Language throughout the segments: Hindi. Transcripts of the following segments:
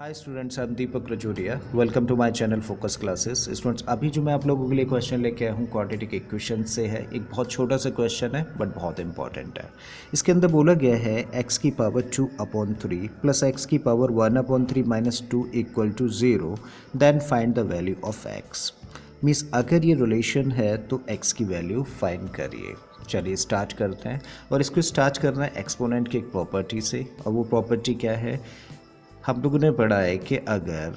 Hi students, I am Deepak Rajoria. Welcome to my channel Focus Classes. Students, अभी जो मैं आप लोगों के लिए क्वेश्चन लेके आया हूँ क्वाड्रेटिक इक्वेशन से है। एक बहुत छोटा सा क्वेश्चन है बट बहुत इंपॉर्टेंट है। इसके अंदर बोला गया है x की पावर 2/3 प्लस x की power 1/3 minus 2 equal to 0, then find the value of x। Means अगर ये रिलेशन है तो x की वैल्यू फाइंड करिए। चलिए स्टार्ट करते हैं। और इसको स्टार्ट करना है एक्सपोनेंट की एक प्रॉपर्टी से। और वो प्रॉपर्टी क्या है, हम लोगों ने पढ़ा है कि अगर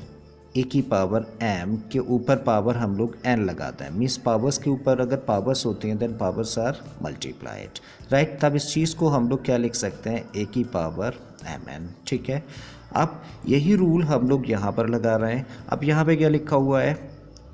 a की पावर m के ऊपर पावर हम लोग n लगाते हैं, मीन्स पावर्स के ऊपर अगर पावर्स होती हैं then powers are multiplied, right. तब इस चीज़ को हम लोग क्या लिख सकते हैं, a की पावर mn, ठीक है। अब यही रूल हम लोग यहाँ पर लगा रहे हैं। अब यहाँ पे क्या लिखा हुआ है,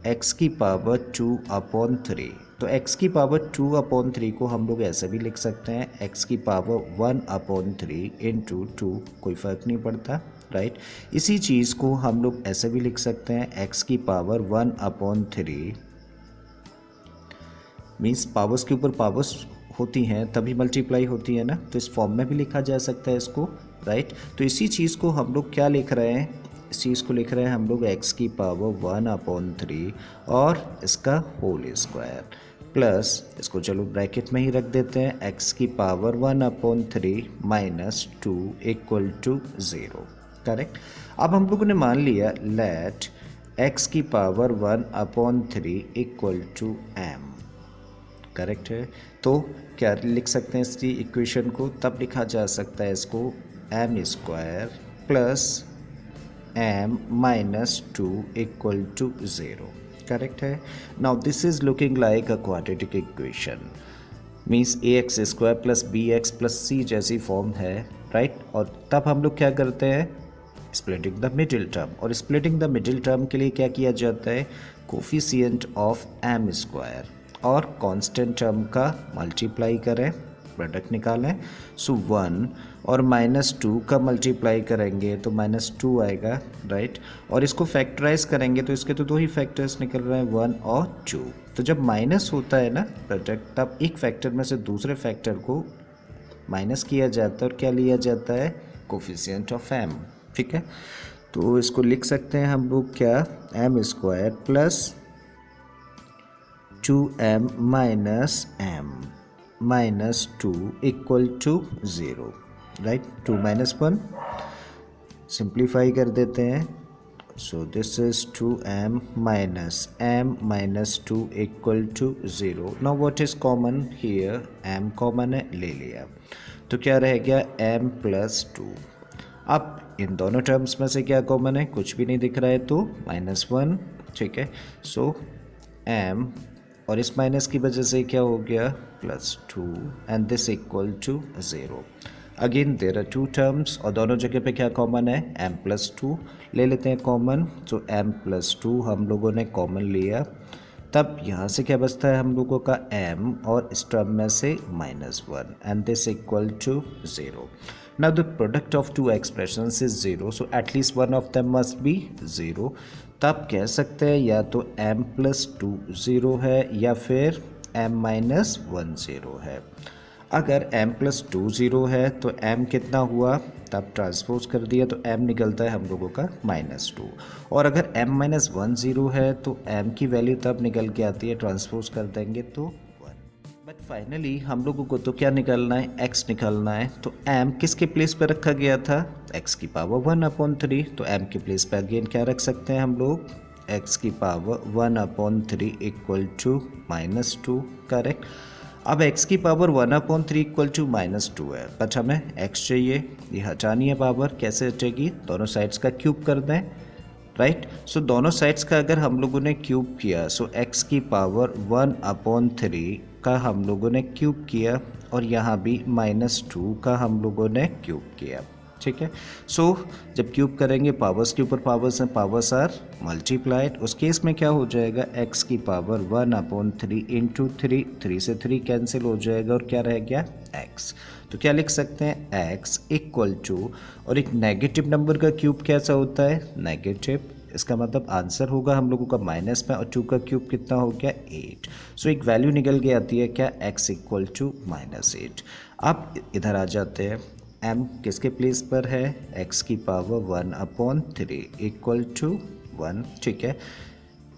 x की पावर 2/3। तो x की पावर 2/3 को हम लोग ऐसे भी लिख सकते हैं, x की पावर 1/3 इंटू 2, कोई फ़र्क नहीं पड़ता, राइट। इसी चीज़ को हम लोग ऐसे भी लिख सकते हैं, x की पावर 1/3, मीन्स पावर्स के ऊपर पावर्स होती हैं तभी मल्टीप्लाई होती है ना, तो इस फॉर्म में भी लिखा जा सकता है इसको, राइट। तो इसी चीज़ को हम लोग क्या लिख रहे हैं, इस चीज़ को लिख रहे हैं हम लोग x की पावर 1/3 और इसका होल स्क्वायर प्लस, इसको चलो ब्रैकेट में ही रख देते हैं, x की power 1/3 minus 2 equal to 0, correct. अब हम लोगों ने मान लिया लेट x की power 1/3 equal to m, correct है। तो क्या लिख सकते हैं इसकी इक्वेशन को, तब लिखा जा सकता है इसको m square plus m minus 2 equal to 0, correct है। Now this is looking like a quadratic equation, means ax square plus bx plus c जैसी फॉर्म है, राइट। और तब हम लोग क्या करते हैं, स्प्लिटिंग द मिडिल टर्म। और स्प्लिटिंग द मिडिल टर्म के लिए क्या किया जाता है, कोफिशिएंट ऑफ m स्क्वायर और कांस्टेंट टर्म का मल्टीप्लाई करें, प्रोडक्ट निकालें। सो 1 और माइनस 2 का मल्टीप्लाई करेंगे तो माइनस 2 आएगा, राइट। और इसको फैक्टराइज करेंगे तो इसके तो दो ही फैक्टर्स निकल रहे हैं, 1 और 2। तो जब माइनस होता है ना प्रोडक्ट, तब एक फैक्टर में से दूसरे फैक्टर को माइनस किया जाता है और क्या लिया जाता है, कोफिशिएंट ऑफ m, ठीक है। तो इसको लिख सकते हैं हम लोग क्या, m square plus 2m minus m minus 2 equal to 0, right. 2 minus 1 simplify कर देते हैं, so this is 2m minus m minus 2 equal to 0। Now what is common here, m common है, ले लिया, तो क्या रह गया m प्लस 2। अब इन दोनों टर्म्स में से क्या कॉमन है, कुछ भी नहीं दिख रहा है तो -1, ठीक है। सो m और इस माइनस की वजह से क्या हो गया, +2 and this equal to 0। Again there are two terms और दोनों जगह पे क्या कॉमन है, m+2 ले लेते हैं कॉमन। सो m+2 हम लोगों ने कॉमन लिया, तब यहाँ से क्या बचता है हम लोगों का m और इस टर्म में से -1 and this equal to 0। Now the product of two expressions is 0, so at least one of them must be 0। तब कह सकते हैं या तो m+2 0 है या फिर m-1 0 है। अगर m+2 0 है तो m कितना हुआ, तब ट्रांसपोज कर दिया तो m निकलता है हम लोगों का -2। और अगर m-1 0 है तो m की वैल्यू तब निकल के आती है, ट्रांसपोज कर देंगे तो 1। बट फाइनली हम लोगों को तो क्या निकालना है, x निकालना है। तो m किसके प्लेस पर रखा गया था, x की पावर 1/3, तो m के प्लेस पर अगेन क्या रख सकते हैं हम लोग, x की पावर 1/3 इक्वल टू -2, करेक्ट। अब x की पावर 1/3 इक्वल टू -2 है, बट हमें x चाहिए, ये हटानी है पावर, कैसे हटेगी, दोनों साइड्स का क्यूब कर दें, राइट। सो दोनों साइड्स का अगर हम लोगों ने क्यूब किया, सो x की पावर 1/3 का हम लोगों ने क्यूब किया और यहाँ भी -2 का हम लोगों ने क्यूब किया, ठीक है। सो जब क्यूब करेंगे पावर्स के ऊपर पावर्स हैं, पावर्स आर मल्टीप्लाइड, उस केस में क्या हो जाएगा, x की पावर 1/3 इंटू 3, 3 से 3 कैंसिल हो जाएगा और क्या रह गया x। तो क्या लिख सकते हैं, x इक्वल टू, और एक नेगेटिव नंबर का क्यूब कैसा होता है, नेगेटिव, इसका मतलब आंसर होगा हम लोगों का माइनस में, और 2 का क्यूब कितना हो गया, 8। सो एक वैल्यू निकल के आती है क्या, x इक्वल टू -8। अब इधर आ जाते हैं, m किसके प्लेस पर है, x की पावर 1/3 इक्वल टू 1, ठीक है।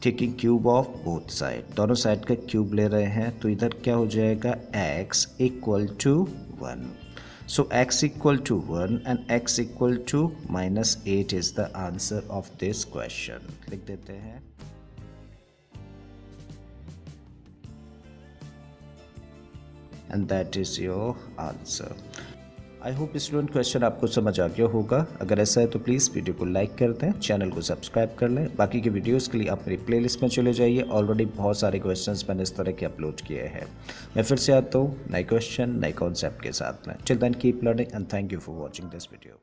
Taking cube of both side, दोनों साइड का क्यूब ले रहे हैं, तो इधर क्या हो जाएगा, x equal to 1। So x equal to 1 and x equal to -8 is the answer of this question. लिख देते हैं। And that is your answer. I hope student question आपको समझ आ गया होगा। अगर ऐसा है तो प्लीज़ वीडियो को लाइक कर दें, चैनल को सब्सक्राइब कर लें। बाकी के वीडियोस के लिए आप मेरी प्लेलिस्ट में चले जाइए, ऑलरेडी बहुत सारे क्वेश्चंस मैंने इस तरह के अपलोड किए हैं। मैं फिर से आता हूँ नए क्वेश्चन नए कॉन्सेप्ट के साथ में। Till then keep learning and thank you for watching this video.